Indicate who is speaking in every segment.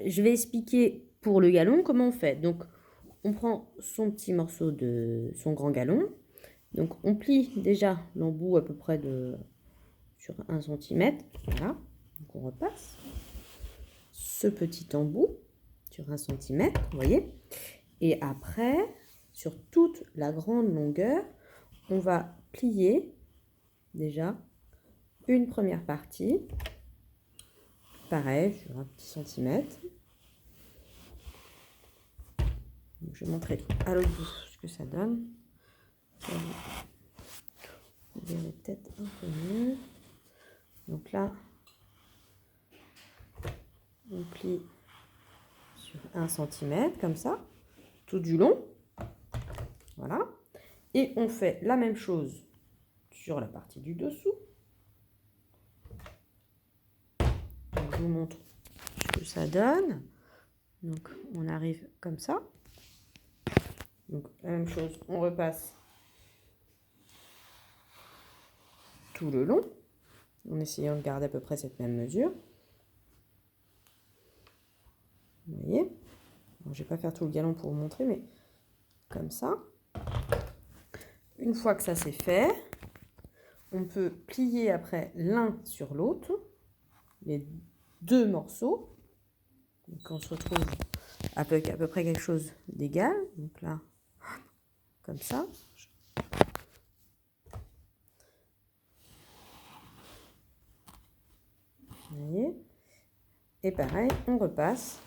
Speaker 1: je vais expliquer pour le galon comment on fait. Donc, on prend son petit morceau de son grand galon. Donc, on plie déjà l'embout à peu près sur 1 cm. Voilà. Donc, on repasse ce petit embout sur 1 cm, vous voyez. Et après, sur toute la grande longueur, on va plier déjà une première partie. Pareil, sur un petit centimètre. Donc, je vais montrer à l'autre bout ce que ça donne. Vous verrez peut-être un peu mieux. Donc là, on plie sur 1 cm, comme ça, tout du long. Voilà. Et on fait la même chose sur la partie du dessous. Donc, je vous montre ce que ça donne. Donc, on arrive comme ça. Donc, la même chose, on repasse tout le long, en essayant de garder à peu près cette même mesure. Vous voyez? Bon, je ne vais pas faire tout le galon pour vous montrer, mais comme ça. Une fois que ça c'est fait, on peut plier après l'un sur l'autre, les deux morceaux. Donc on se retrouve avec à peu près quelque chose d'égal. Donc là, comme ça. Vous voyez? Et pareil, on repasse.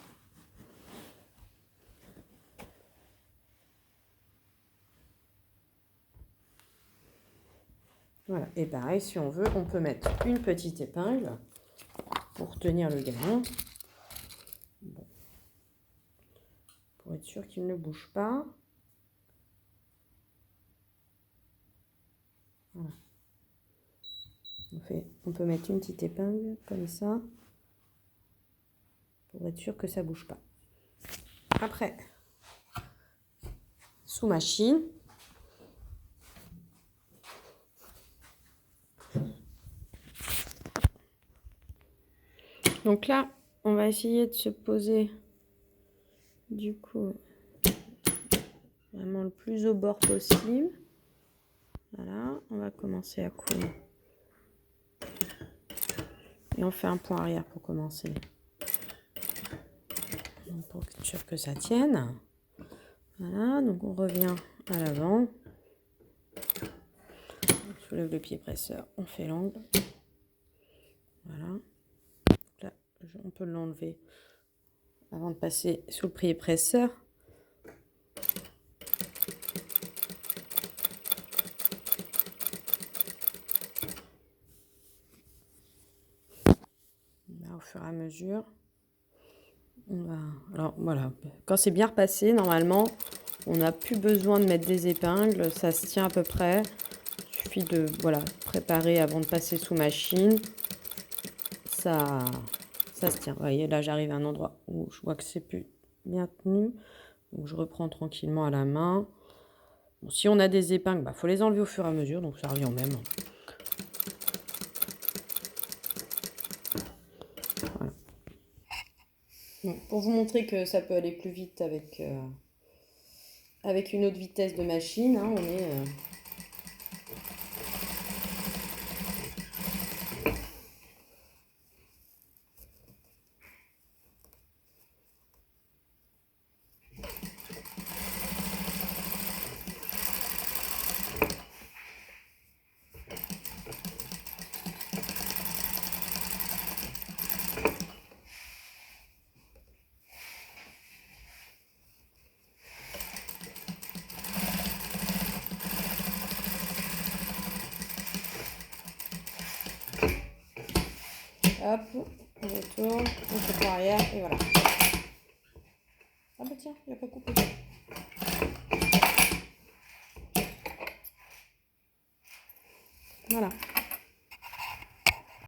Speaker 1: Voilà. Et pareil, si on veut, on peut mettre une petite épingle pour tenir le galon. Bon. Pour être sûr qu'il ne bouge pas. Voilà. On peut mettre une petite épingle comme ça pour être sûr que ça ne bouge pas. Après, sous machine, donc là, on va essayer de se poser du coup vraiment le plus au bord possible. Voilà, on va commencer à coudre. Et on fait un point arrière pour commencer. Donc, pour être sûr que ça tienne. Voilà, donc on revient à l'avant. On soulève le pied presseur, on fait l'angle. Voilà. Donc là, on peut l'enlever avant de passer sous le pied presseur. Là, au fur et à mesure, on va... Alors voilà, quand c'est bien repassé, normalement, on n'a plus besoin de mettre des épingles, ça se tient à peu près. Il suffit de préparer avant de passer sous machine. Ça se tient. Vous voyez, là, j'arrive à un endroit où je vois que c'est plus bien tenu. Donc, je reprends tranquillement à la main. Bon, si on a des épingles, faut les enlever au fur et à mesure, donc ça revient au même. Voilà. Donc, pour vous montrer que ça peut aller plus vite avec une autre vitesse de machine, hein, on est... Hop, on retourne, on fait pour arrière, et voilà. Ah bah tiens, il n'a pas coupé. Voilà.